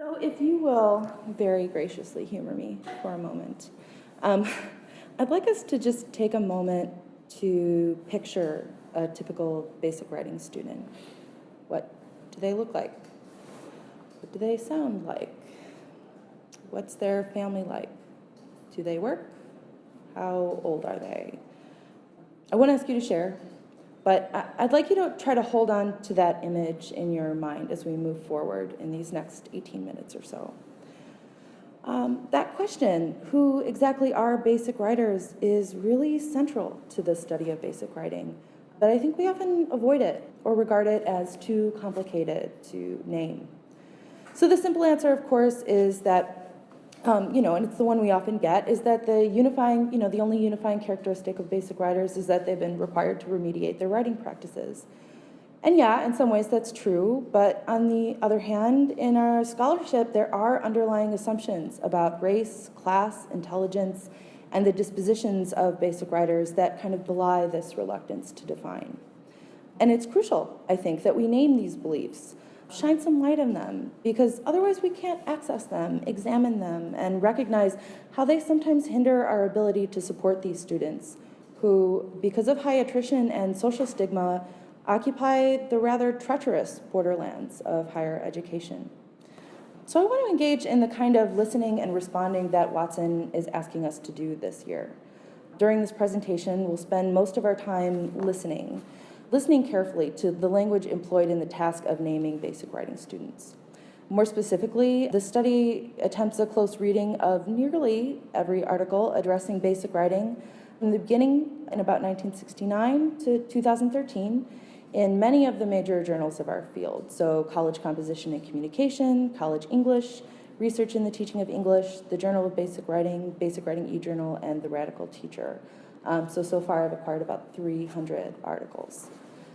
So if you will very graciously humor me for a moment, um, I'd like us to just take a moment to picture a typical basic writing student. What do they look like? What do they sound like? What's their family like? Do they work? How old are they? I won't ask you to share, but I'd like you to try to hold on to that image in your mind as we move forward in these next 18 minutes or so. That question, who exactly are basic writers, is really central to the study of basic writing, but I think we often avoid it or regard it as too complicated to name. So the simple answer, of course, is that and it's the one we often get, is that the only unifying characteristic of basic writers is that they've been required to remediate their writing practices. And yeah, in some ways that's true, but on the other hand, in our scholarship, there are underlying assumptions about race, class, intelligence, and the dispositions of basic writers that kind of belie this reluctance to define. And it's crucial, I think, that we name these beliefs, shine some light on them, because otherwise we can't access them, examine them, and recognize how they sometimes hinder our ability to support these students who, because of high attrition and social stigma, occupy the rather treacherous borderlands of higher education. So I want to engage in the kind of listening and responding that Watson is asking us to do this year. During this presentation, we'll spend most of our time listening carefully to the language employed in the task of naming basic writing students. More specifically, the study attempts a close reading of nearly every article addressing basic writing from the beginning in about 1969 to 2013 in many of the major journals of our field. So College Composition and Communication, College English, Research in the Teaching of English, the Journal of Basic Writing e-Journal, and the Radical Teacher. So far I've acquired about 300 articles.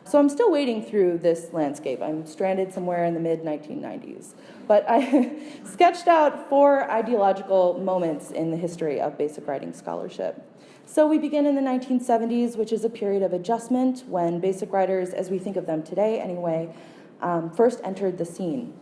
So I'm still wading through this landscape. I'm stranded somewhere in the mid-1990s. But I sketched out 4 ideological moments in the history of basic writing scholarship. So we begin in the 1970s, which is a period of adjustment when basic writers, as we think of them today anyway, first entered the scene.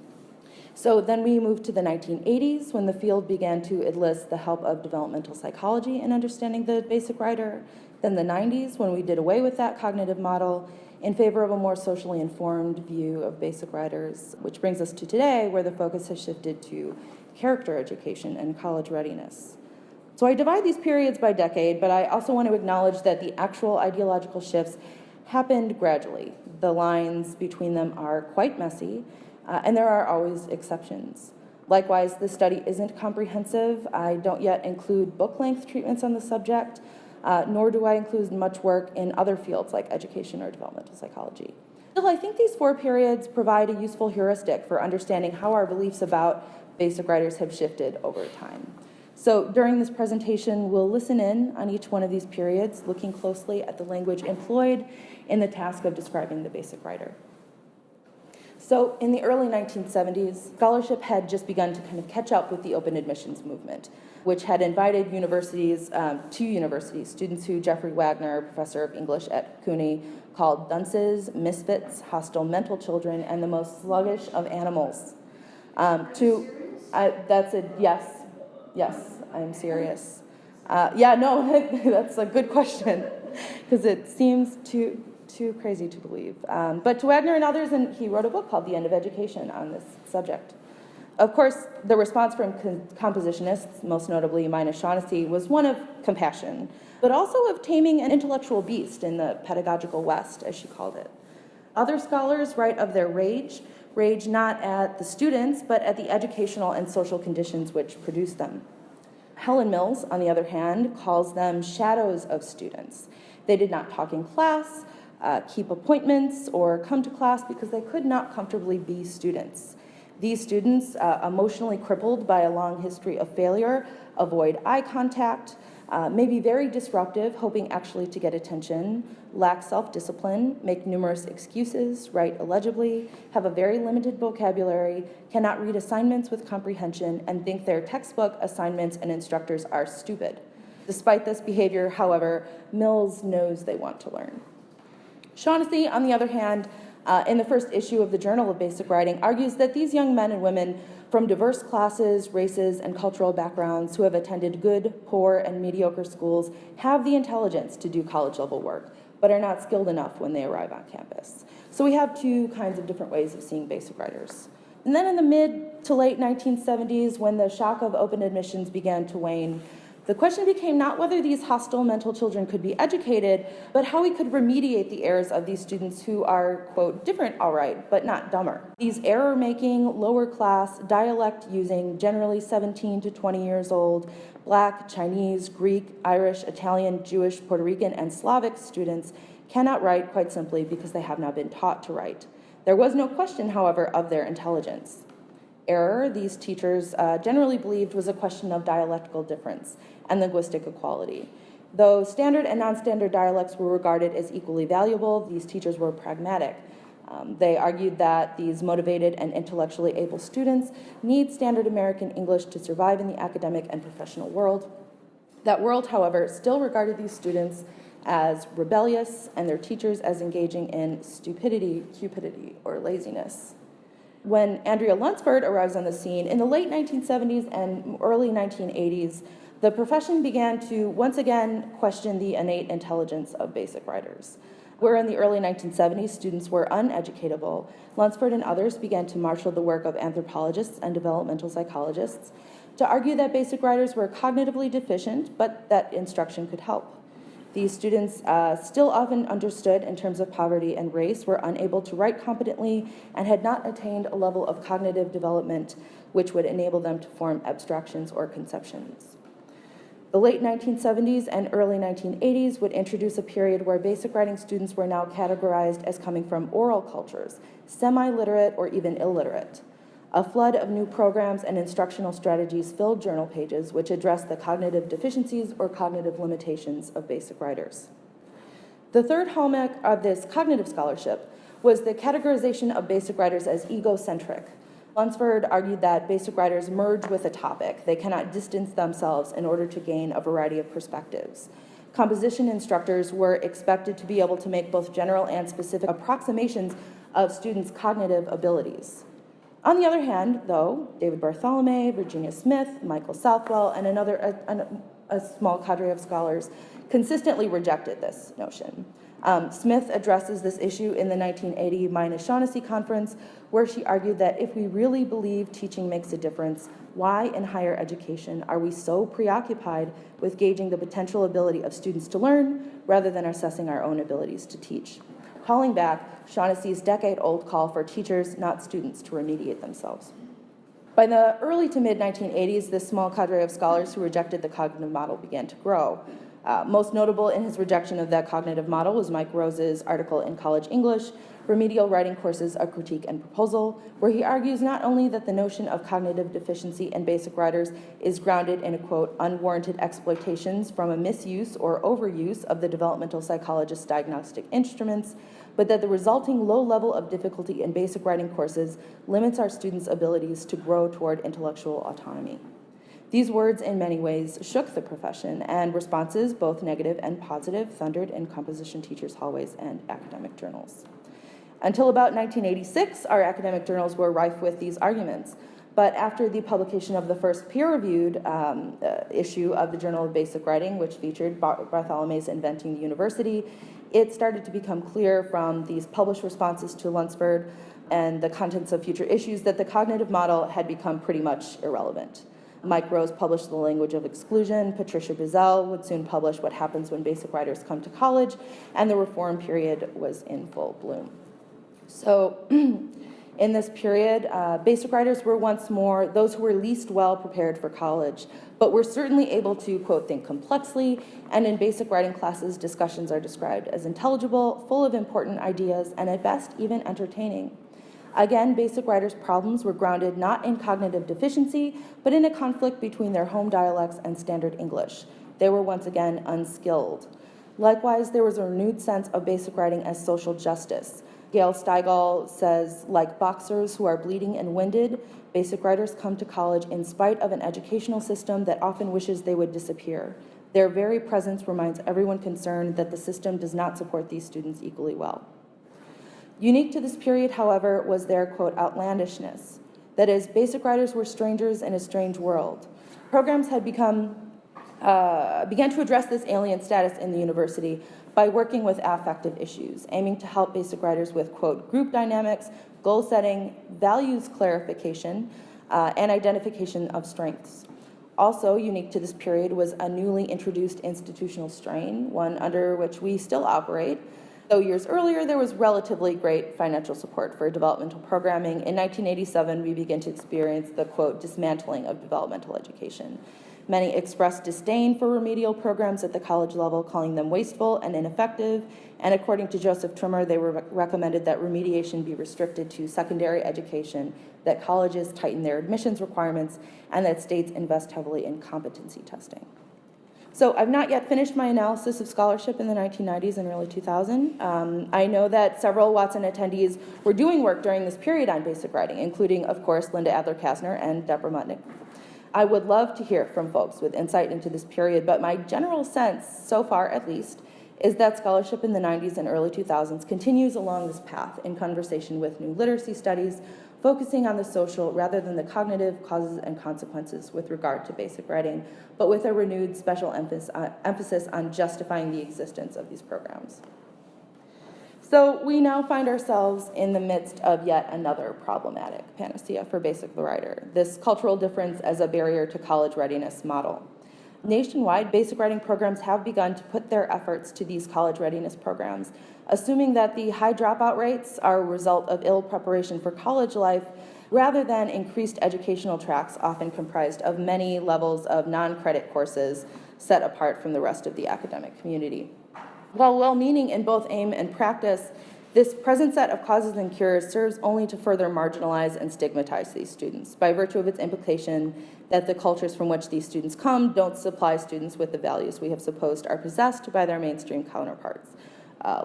So then we moved to the 1980s when the field began to enlist the help of developmental psychology in understanding the basic writer. Then the 90s when we did away with that cognitive model in favor of a more socially informed view of basic writers, which brings us to today where the focus has shifted to character education and college readiness. So I divide these periods by decade, but I also want to acknowledge that the actual ideological shifts happened gradually. The lines between them are quite messy, and there are always exceptions. Likewise, the study isn't comprehensive. I don't yet include book-length treatments on the subject, nor do I include much work in other fields like education or developmental psychology. Still, I think these 4 periods provide a useful heuristic for understanding how our beliefs about basic writers have shifted over time. So during this presentation, we'll listen in on each one of these periods, looking closely at the language employed in the task of describing the basic writer. So in the early 1970s, scholarship had just begun to kind of catch up with the open admissions movement, which had invited students who Jeffrey Wagner, professor of English at CUNY, called dunces, misfits, hostile mental children, and the most sluggish of animals. That's a yes. Yes, I'm serious. That's a good question, because it seems too crazy to believe. But to Wagner and others, and he wrote a book called The End of Education on this subject. Of course, the response from compositionists, most notably Mina Shaughnessy, was one of compassion, but also of taming an intellectual beast in the pedagogical West, as she called it. Other scholars write of their rage not at the students, but at the educational and social conditions which produce them. Helen Mills, on the other hand, calls them shadows of students. They did not talk in class, keep appointments, or come to class because they could not comfortably be students. These students, emotionally crippled by a long history of failure, avoid eye contact, may be very disruptive, hoping actually to get attention, lack self-discipline, make numerous excuses, write illegibly, have a very limited vocabulary, cannot read assignments with comprehension, and think their textbook assignments and instructors are stupid. Despite this behavior, however, Mills knows they want to learn. Shaughnessy, on the other hand, in the first issue of the Journal of Basic Writing, argues that these young men and women from diverse classes, races, and cultural backgrounds who have attended good, poor, and mediocre schools have the intelligence to do college-level work, but are not skilled enough when they arrive on campus. So we have two kinds of different ways of seeing basic writers. And then in the mid to late 1970s, when the shock of open admissions began to wane, the question became not whether these hostile mental children could be educated, but how we could remediate the errors of these students who are, quote, different, all right, but not dumber. These error-making, lower-class, dialect-using, generally 17 to 20 years old, Black, Chinese, Greek, Irish, Italian, Jewish, Puerto Rican, and Slavic students cannot write quite simply because they have not been taught to write. There was no question, however, of their intelligence. Error, these teachers generally believed, was a question of dialectical difference and linguistic equality. Though standard and non-standard dialects were regarded as equally valuable, these teachers were pragmatic. They argued that these motivated and intellectually able students need standard American English to survive in the academic and professional world. That world, however, still regarded these students as rebellious and their teachers as engaging in stupidity, cupidity, or laziness. When Andrea Lunsford arrives on the scene in the late 1970s and early 1980s, the profession began to once again question the innate intelligence of basic writers. Where in the early 1970s students were uneducatable, Lunsford and others began to marshal the work of anthropologists and developmental psychologists to argue that basic writers were cognitively deficient, but that instruction could help. These students, still often understood in terms of poverty and race, were unable to write competently and had not attained a level of cognitive development which would enable them to form abstractions or conceptions. The late 1970s and early 1980s would introduce a period where basic writing students were now categorized as coming from oral cultures, semi-literate or even illiterate. A flood of new programs and instructional strategies filled journal pages which addressed the cognitive deficiencies or cognitive limitations of basic writers. The third hallmark of this cognitive scholarship was the categorization of basic writers as egocentric. Lunsford argued that basic writers merge with a topic. They cannot distance themselves in order to gain a variety of perspectives. Composition instructors were expected to be able to make both general and specific approximations of students' cognitive abilities. On the other hand, though, David Bartholomew, Virginia Smith, Michael Southwell, and a small cadre of scholars consistently rejected this notion. Smith addresses this issue in the 1980 Mina Shaughnessy Conference, where she argued that if we really believe teaching makes a difference, why in higher education are we so preoccupied with gauging the potential ability of students to learn rather than assessing our own abilities to teach? Calling back Shaughnessy's decade-old call for teachers, not students, to remediate themselves. By the early to mid-1980s, this small cadre of scholars who rejected the cognitive model began to grow. Most notable in his rejection of that cognitive model was Mike Rose's article in College English, Remedial Writing Courses, A Critique and Proposal, where he argues not only that the notion of cognitive deficiency in basic writers is grounded in, a quote, unwarranted exploitations from a misuse or overuse of the developmental psychologist's diagnostic instruments, but that the resulting low level of difficulty in basic writing courses limits our students' abilities to grow toward intellectual autonomy. These words, in many ways, shook the profession, and responses, both negative and positive, thundered in composition teachers' hallways and academic journals. Until about 1986, our academic journals were rife with these arguments. But after the publication of the first peer-reviewed issue of the Journal of Basic Writing, which featured Bartholomew's Inventing the University, it started to become clear from these published responses to Lunsford and the contents of future issues that the cognitive model had become pretty much irrelevant. Mike Rose published The Language of Exclusion, Patricia Bizzell would soon publish What Happens When Basic Writers Come to College, and the reform period was in full bloom. So in this period, basic writers were once more those who were least well prepared for college, but were certainly able to, quote, think complexly, and in basic writing classes, discussions are described as intelligible, full of important ideas, and at best, even entertaining. Again, basic writers' problems were grounded not in cognitive deficiency, but in a conflict between their home dialects and standard English. They were once again unskilled. Likewise, there was a renewed sense of basic writing as social justice. Gail Steigall says, like boxers who are bleeding and winded, basic writers come to college in spite of an educational system that often wishes they would disappear. Their very presence reminds everyone concerned that the system does not support these students equally well. Unique to this period, however, was their, quote, outlandishness. That is, basic writers were strangers in a strange world. Programs had began to address this alien status in the university by working with affective issues, aiming to help basic writers with, quote, group dynamics, goal setting, values clarification, and identification of strengths. Also unique to this period was a newly introduced institutional strain, one under which we still operate. Though years earlier, there was relatively great financial support for developmental programming. In 1987, we begin to experience the, quote, dismantling of developmental education. Many expressed disdain for remedial programs at the college level, calling them wasteful and ineffective. And according to Joseph Trimmer, they recommended that remediation be restricted to secondary education, that colleges tighten their admissions requirements, and that states invest heavily in competency testing. So I've not yet finished my analysis of scholarship in the 1990s and early 2000s. I know that several Watson attendees were doing work during this period on basic writing, including, of course, Linda Adler-Kasner and Deborah Mutnick. I would love to hear from folks with insight into this period, but my general sense, so far at least, is that scholarship in the 90s and early 2000s continues along this path in conversation with new literacy studies, focusing on the social rather than the cognitive causes and consequences with regard to basic writing, but with a renewed special emphasis on justifying the existence of these programs. So we now find ourselves in the midst of yet another problematic panacea for basic writer, this cultural difference as a barrier to college readiness model. Nationwide, basic writing programs have begun to put their efforts to these college readiness programs, assuming that the high dropout rates are a result of ill preparation for college life rather than increased educational tracks often comprised of many levels of non-credit courses set apart from the rest of the academic community. While well-meaning in both aim and practice, this present set of causes and cures serves only to further marginalize and stigmatize these students by virtue of its implication that the cultures from which these students come don't supply students with the values we have supposed are possessed by their mainstream counterparts,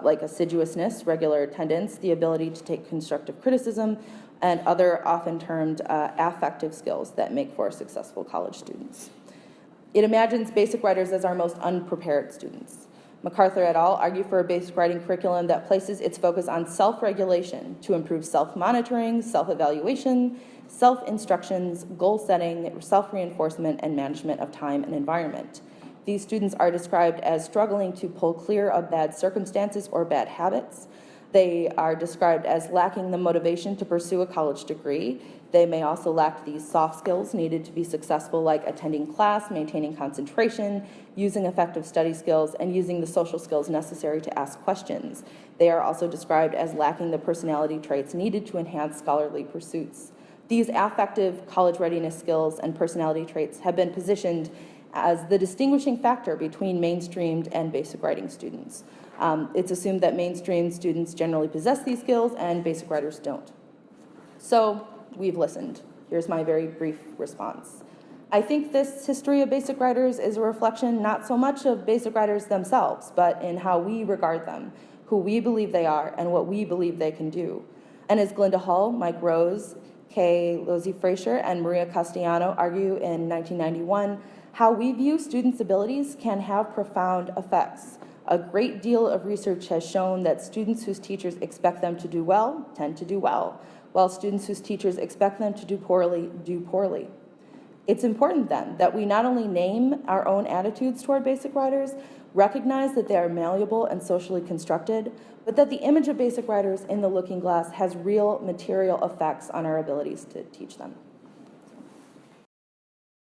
like assiduousness, regular attendance, the ability to take constructive criticism, and other often termed affective skills that make for successful college students. It imagines basic writers as our most unprepared students. MacArthur et al. Argue for a basic writing curriculum that places its focus on self-regulation to improve self-monitoring, self-evaluation, self-instructions, goal setting, self-reinforcement, and management of time and environment. These students are described as struggling to pull clear of bad circumstances or bad habits. They are described as lacking the motivation to pursue a college degree. They may also lack these soft skills needed to be successful, like attending class, maintaining concentration, using effective study skills, and using the social skills necessary to ask questions. They are also described as lacking the personality traits needed to enhance scholarly pursuits. These affective college readiness skills and personality traits have been positioned as the distinguishing factor between mainstreamed and basic writing students. It's assumed that mainstream students generally possess these skills and basic writers don't. So we've listened. Here's my very brief response. I think this history of basic writers is a reflection not so much of basic writers themselves, but in how we regard them, who we believe they are, and what we believe they can do. And as Glinda Hull, Mike Rose, Kay Losey-Frazier, and Maria Castellano argue in 1991, how we view students' abilities can have profound effects. A great deal of research has shown that students whose teachers expect them to do well tend to do well, while students whose teachers expect them to do poorly. It's important then that we not only name our own attitudes toward basic writers, recognize that they are malleable and socially constructed, but that the image of basic writers in the looking glass has real material effects on our abilities to teach them.